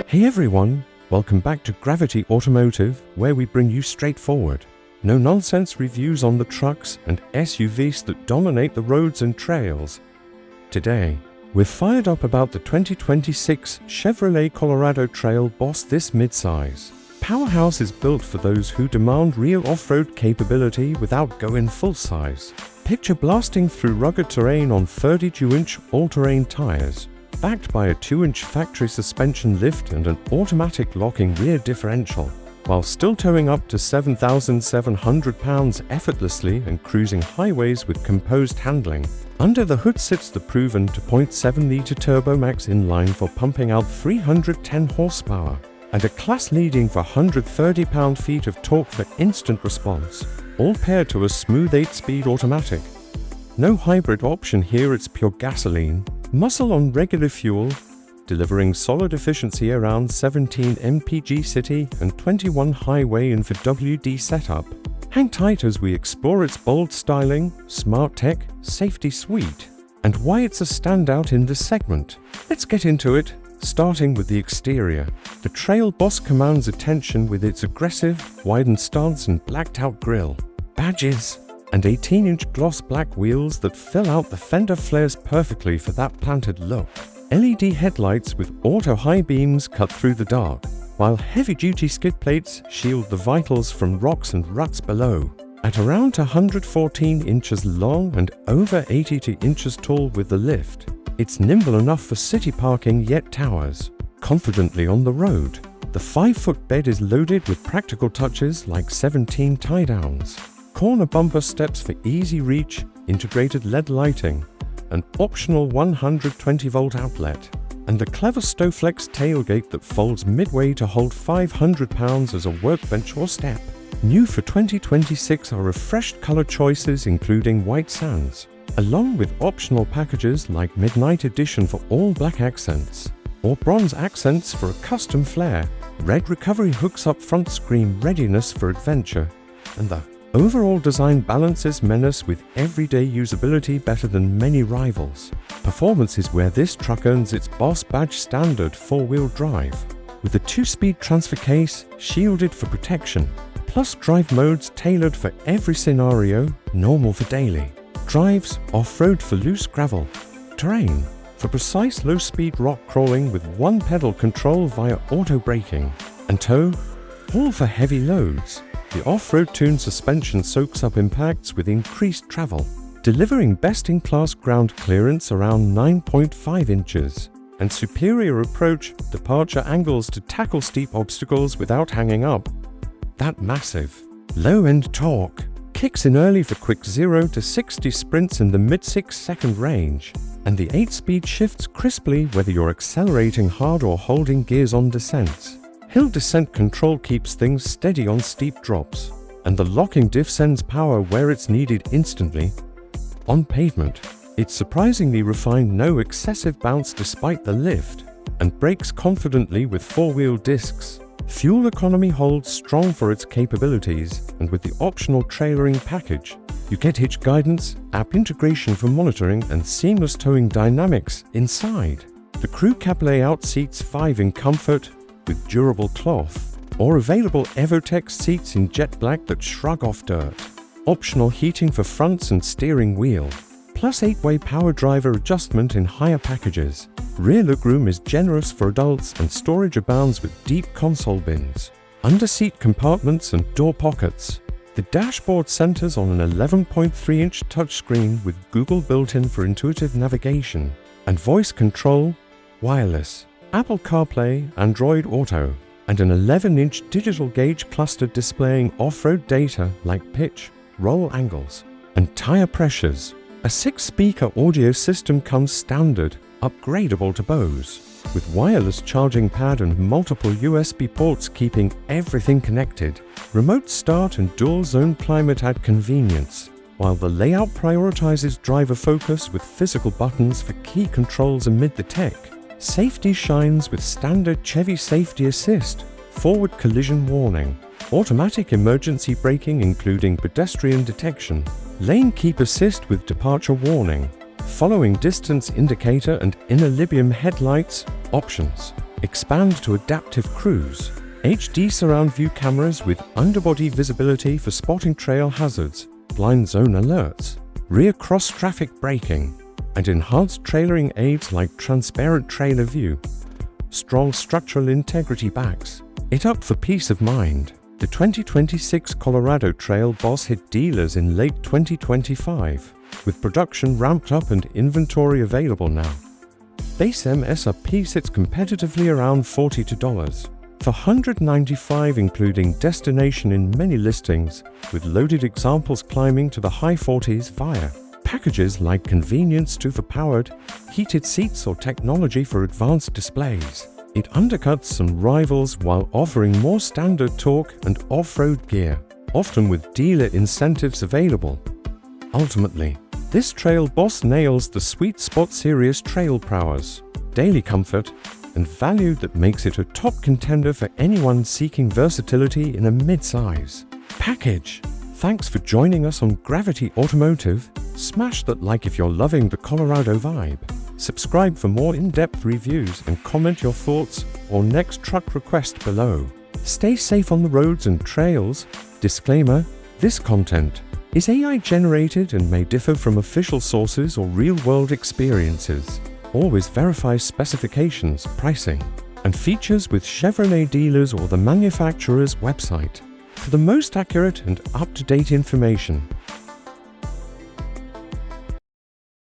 Hey everyone, welcome back to Gravity Automotive, where we bring you straightforward, no-nonsense reviews on the trucks and SUVs that dominate the roads and trails. Today, we're fired up about the 2026 Chevrolet Colorado Trail Boss. This midsize powerhouse is built for those who demand real off-road capability without going full-size. Picture blasting through rugged terrain on 32-inch all-terrain tires, backed by a 2-inch factory suspension lift and an automatic locking rear differential, while still towing up to 7,700 pounds effortlessly and cruising highways with composed handling. Under the hood sits the proven 2.7-litre TurboMax inline for pumping out 310 horsepower, and a class-leading 430 pound-feet of torque for instant response, all paired to a smooth 8-speed automatic. No hybrid option here, it's pure gasoline. Muscle on regular fuel, delivering solid efficiency around 17 mpg city and 21 highway in for WD setup. Hang tight as we explore its bold styling, smart tech, safety suite, and why it's a standout in this segment. Let's get into it, starting with the exterior. The Trail Boss commands attention with its aggressive, widened stance and blacked-out grille, badges, and 18-inch gloss black wheels that fill out the fender flares perfectly for that planted look. LED headlights with auto high beams cut through the dark, while heavy-duty skid plates shield the vitals from rocks and ruts below. At around 114 inches long and over 82 inches tall with the lift, it's nimble enough for city parking yet towers confidently on the road. The 5-foot bed is loaded with practical touches like 17 tie-downs, corner bumper steps for easy reach, integrated LED lighting, an optional 120-volt outlet, and a clever Stowflex tailgate that folds midway to hold 500 pounds as a workbench or step. New for 2026 are refreshed color choices including white sands, along with optional packages like Midnight Edition for all black accents, or bronze accents for a custom flare. Red recovery hooks up front scream readiness for adventure, and the overall design balances menace with everyday usability better than many rivals. Performance is where this truck earns its Boss Badge standard 4-wheel drive, with a 2-speed transfer case shielded for protection, plus drive modes tailored for every scenario, normal for daily drives, off-road for loose gravel terrain, for precise low-speed rock crawling with one-pedal control via auto braking, and tow, haul for heavy loads. The off-road tuned suspension soaks up impacts with increased travel, delivering best-in-class ground clearance around 9.5 inches, and superior approach departure angles to tackle steep obstacles without hanging up. That massive, low-end torque kicks in early for quick 0 to 60 sprints in the mid-6-second range, and the 8-speed shifts crisply whether you're accelerating hard or holding gears on descents. Hill descent control keeps things steady on steep drops, and the locking diff sends power where it's needed instantly. On pavement, it's surprisingly refined, no excessive bounce despite the lift, and brakes confidently with 4-wheel discs. Fuel economy holds strong for its capabilities, and with the optional trailering package, you get hitch guidance, app integration for monitoring, and seamless towing dynamics inside. The crew cab layout seats 5 in comfort, with durable cloth, or available Evotex seats in jet black that shrug off dirt. Optional heating for fronts and steering wheel, plus 8-way power driver adjustment in higher packages. Rear legroom is generous for adults and storage abounds with deep console bins, under-seat compartments and door pockets. The dashboard centers on an 11.3-inch touchscreen with Google built-in for intuitive navigation, and voice control, wireless, Apple CarPlay, Android Auto, and an 11-inch digital gauge cluster displaying off-road data like pitch, roll angles, and tire pressures. A 6-speaker audio system comes standard, upgradable to Bose, with wireless charging pad and multiple USB ports keeping everything connected. Remote start and dual-zone climate add convenience, while the layout prioritizes driver focus with physical buttons for key controls amid the tech. Safety shines with standard Chevy Safety Assist, forward collision warning, automatic emergency braking including pedestrian detection, lane keep assist with departure warning, following distance indicator and inner Libium headlights. Options: expand to adaptive cruise, HD surround view cameras with underbody visibility for spotting trail hazards, blind zone alerts, rear cross-traffic braking, and enhanced trailering aids like transparent trailer view. Strong structural integrity backs it up for peace of mind. The 2026 Colorado Trail Boss hit dealers in late 2025, with production ramped up and inventory available now. Base MSRP sits competitively around $42 for $195, including destination in many listings, with loaded examples climbing to the high 40s via packages like convenience to the powered, heated seats or technology for advanced displays. It undercuts some rivals while offering more standard torque and off-road gear, often with dealer incentives available. Ultimately, this Trail Boss nails the sweet spot: serious trail prowess, daily comfort, and value that makes it a top contender for anyone seeking versatility in a midsize package. Thanks for joining us on Gravity Automotive. Smash that like if you're loving the Colorado vibe. Subscribe for more in-depth reviews and comment your thoughts or next truck request below. Stay safe on the roads and trails. Disclaimer: this content is AI generated and may differ from official sources or real-world experiences. Always verify specifications, pricing, and features with Chevrolet dealers or the manufacturer's website for the most accurate and up-to-date information.